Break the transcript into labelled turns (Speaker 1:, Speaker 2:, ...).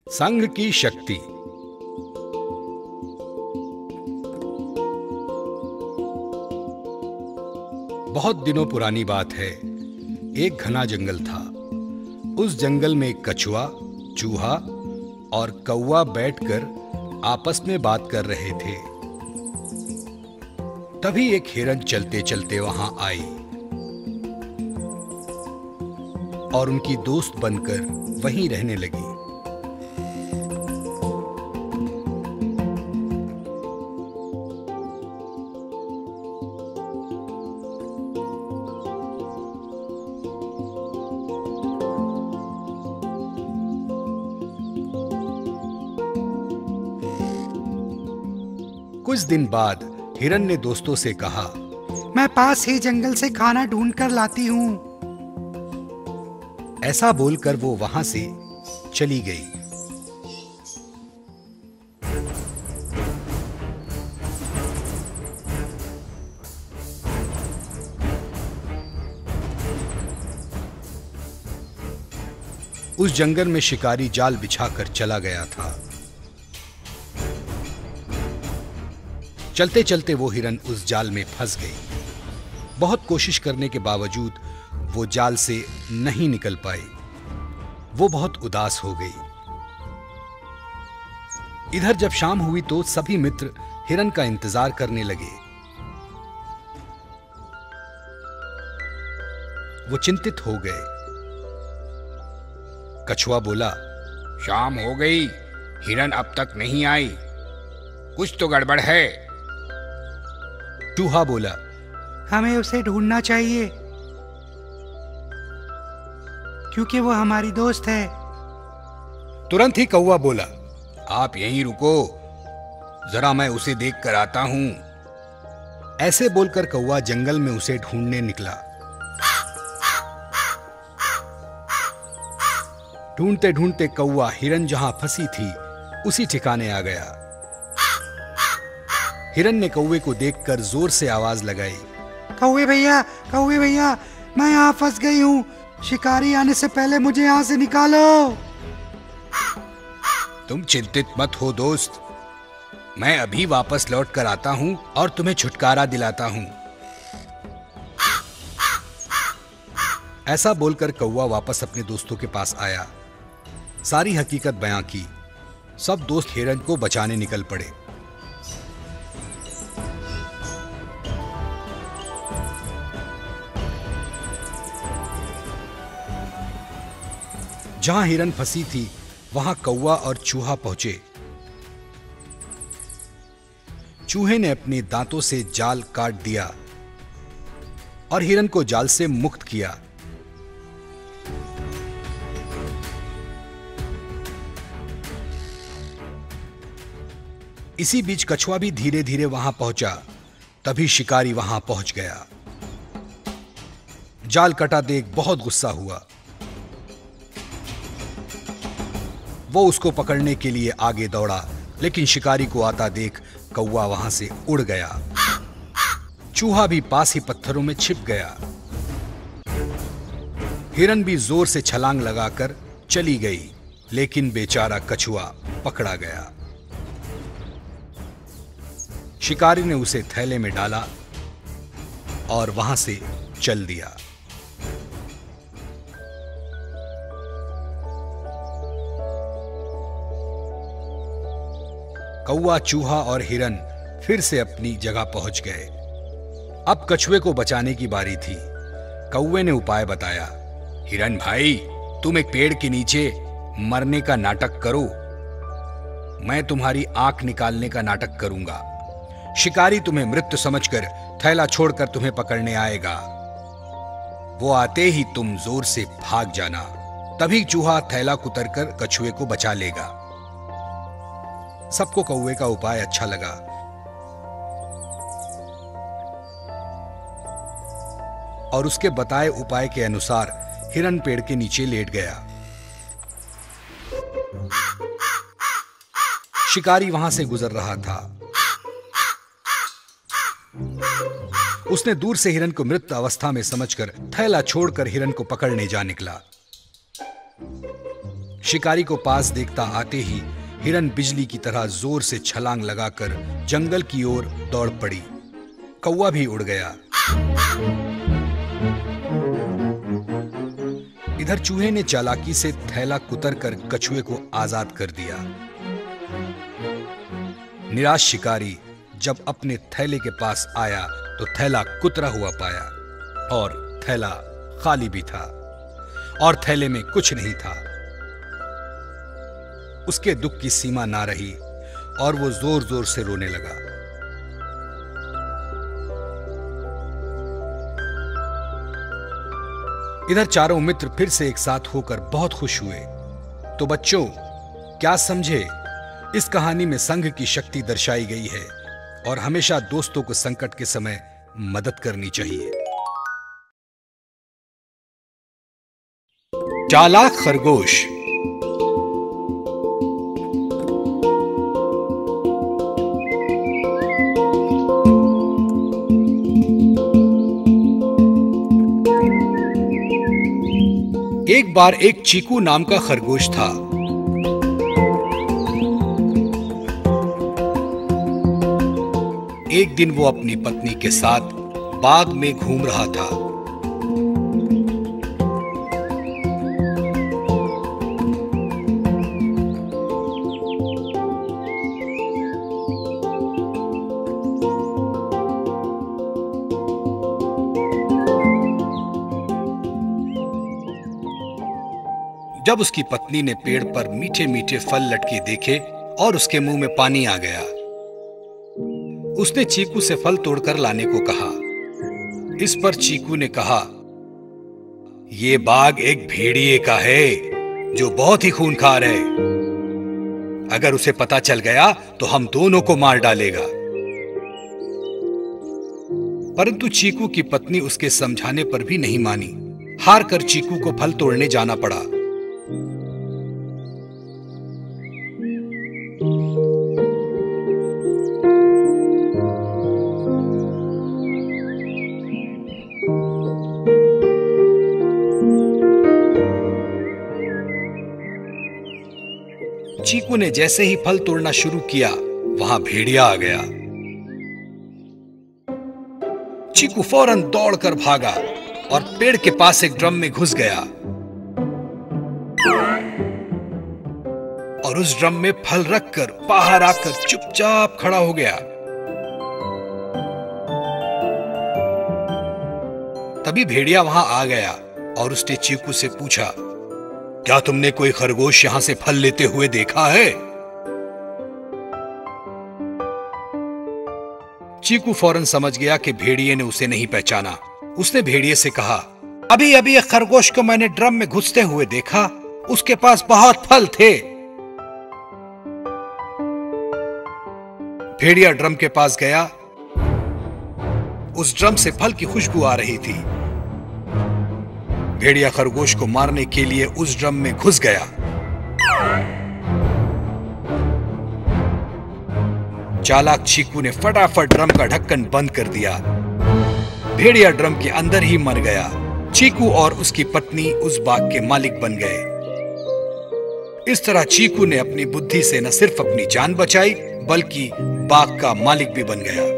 Speaker 1: संघ की शक्ति। बहुत दिनों पुरानी बात है। एक घना जंगल था। उस जंगल में एक कछुआ, चूहा और कौवा बैठकर आपस में बात कर रहे थे। तभी एक हिरन चलते चलते वहां आई और उनकी दोस्त बनकर वहीं रहने लगी। कुछ दिन बाद हिरन ने दोस्तों से कहा,
Speaker 2: मैं पास ही जंगल से खाना ढूंढ कर लाती हूँ।
Speaker 1: ऐसा बोलकर वो वहां से चली गई। उस जंगल में शिकारी जाल बिछाकर चला गया था। चलते चलते वो हिरन उस जाल में फंस गई। बहुत कोशिश करने के बावजूद वो जाल से नहीं निकल पाई। वो बहुत उदास हो गई। इधर जब शाम हुई तो सभी मित्र हिरन का इंतजार करने लगे। वो चिंतित हो गए। कछुआ बोला,
Speaker 3: शाम हो गई, हिरन अब तक नहीं आई, कुछ तो गड़बड़ है।
Speaker 1: चूहा बोला,
Speaker 2: हमें उसे ढूंढना चाहिए क्योंकि वो हमारी दोस्त है।
Speaker 1: तुरंत ही कौवा बोला,
Speaker 3: आप यहीं रुको, जरा मैं उसे देख कर आता हूं।
Speaker 1: ऐसे बोलकर कौवा जंगल में उसे ढूंढने निकला। ढूंढते ढूंढते कौवा हिरन जहां फंसी थी उसी ठिकाने आ गया। हिरन ने कौवे को देखकर जोर से आवाज लगाई,
Speaker 2: कौवे भैया, कौवे भैया, मैं यहाँ फंस गई हूँ। शिकारी आने से पहले मुझे यहाँ से निकालो।
Speaker 3: तुम चिंतित मत हो दोस्त, मैं अभी वापस लौट कर आता हूं और तुम्हें छुटकारा दिलाता हूं।
Speaker 1: ऐसा बोलकर कौवा वापस अपने दोस्तों के पास आया। सारी हकीकत बयां की। सब दोस्त हिरन को बचाने निकल पड़े। जहां हिरन फंसी थी वहां कौवा और चूहा पहुंचे। चूहे ने अपने दांतों से जाल काट दिया और हिरन को जाल से मुक्त किया। इसी बीच कछुआ भी धीरे धीरे वहां पहुंचा। तभी शिकारी वहां पहुंच गया। जाल कटा देख बहुत गुस्सा हुआ। वो उसको पकड़ने के लिए आगे दौड़ा, लेकिन शिकारी को आता देख कौवा वहां से उड़ गया। चूहा भी पास ही पत्थरों में छिप गया। हिरन भी जोर से छलांग लगाकर चली गई, लेकिन बेचारा कछुआ पकड़ा गया। शिकारी ने उसे थैले में डाला और वहां से चल दिया। कौवा, चूहा और हिरन फिर से अपनी जगह पहुंच गए। अब कछुए को बचाने की बारी थी। कौवे ने उपाय बताया,
Speaker 3: हिरन भाई, तुम एक पेड़ के नीचे मरने का नाटक करो, मैं तुम्हारी आंख निकालने का नाटक करूंगा। शिकारी तुम्हें मृत समझकर थैला छोड़कर तुम्हें पकड़ने आएगा। वो आते ही तुम जोर से भाग जाना। तभी चूहा थैला कुतरकर कछुए को बचा लेगा।
Speaker 1: सबको कौवे का उपाय अच्छा लगा। और उसके बताए उपाय के अनुसार हिरन पेड़ के नीचे लेट गया। शिकारी वहां से गुजर रहा था। उसने दूर से हिरन को मृत अवस्था में समझकर थैला छोड़कर हिरन को पकड़ने जा निकला। शिकारी को पास देखता आते ही हिरन बिजली की तरह जोर से छलांग लगाकर जंगल की ओर दौड़ पड़ी। कौवा भी उड़ गया। इधर चूहे ने चालाकी से थैला कुतरकर कछुए को आजाद कर दिया। निराश शिकारी जब अपने थैले के पास आया तो थैला कुतरा हुआ पाया और थैला खाली भी था और थैले में कुछ नहीं था। उसके दुख की सीमा ना रही और वो जोर जोर से रोने लगा। इधर चारों मित्र फिर से एक साथ होकर बहुत खुश हुए। तो बच्चों, क्या समझे? इस कहानी में संघ की शक्ति दर्शाई गई है और हमेशा दोस्तों को संकट के समय मदद करनी चाहिए। चालाक खरगोश। एक बार एक चीकू नाम का खरगोश था। एक दिन वो अपनी पत्नी के साथ बाग में घूम रहा था। जब उसकी पत्नी ने पेड़ पर मीठे मीठे फल लटके देखे और उसके मुंह में पानी आ गया। उसने चीकू से फल तोड़कर लाने को कहा। इस पर चीकू ने कहा, यह बाग एक भेड़िए का है जो बहुत ही खूंखार है। अगर उसे पता चल गया तो हम दोनों को मार डालेगा। परंतु चीकू की पत्नी उसके समझाने पर भी नहीं मानी। हार कर चीकू को फल तोड़ने जाना पड़ा। चीकू ने जैसे ही फल तोड़ना शुरू किया, वहां भेड़िया आ गया। चीकू फौरन दौड़कर भागा और पेड़ के पास एक ड्रम में घुस गया और उस ड्रम में फल रखकर बाहर आकर चुपचाप खड़ा हो गया। तभी भेड़िया वहां आ गया और उसने चीकू से पूछा, क्या तुमने कोई खरगोश यहां से फल लेते हुए देखा है? चीकू फौरन समझ गया कि भेड़िए ने उसे नहीं पहचाना। उसने भेड़िए से कहा, अभी अभी एक खरगोश को मैंने ड्रम में घुसते हुए देखा, उसके पास बहुत फल थे। भेड़िया ड्रम के पास गया। उस ड्रम से फल की खुशबू आ रही थी। भेड़िया खरगोश को मारने के लिए उस ड्रम में घुस गया। चालाक चीकू ने फटाफट ड्रम का ढक्कन बंद कर दिया। भेड़िया ड्रम के अंदर ही मर गया। चीकू और उसकी पत्नी उस बाग के मालिक बन गए। इस तरह चीकू ने अपनी बुद्धि से न सिर्फ अपनी जान बचाई बल्कि बाग का मालिक भी बन गया।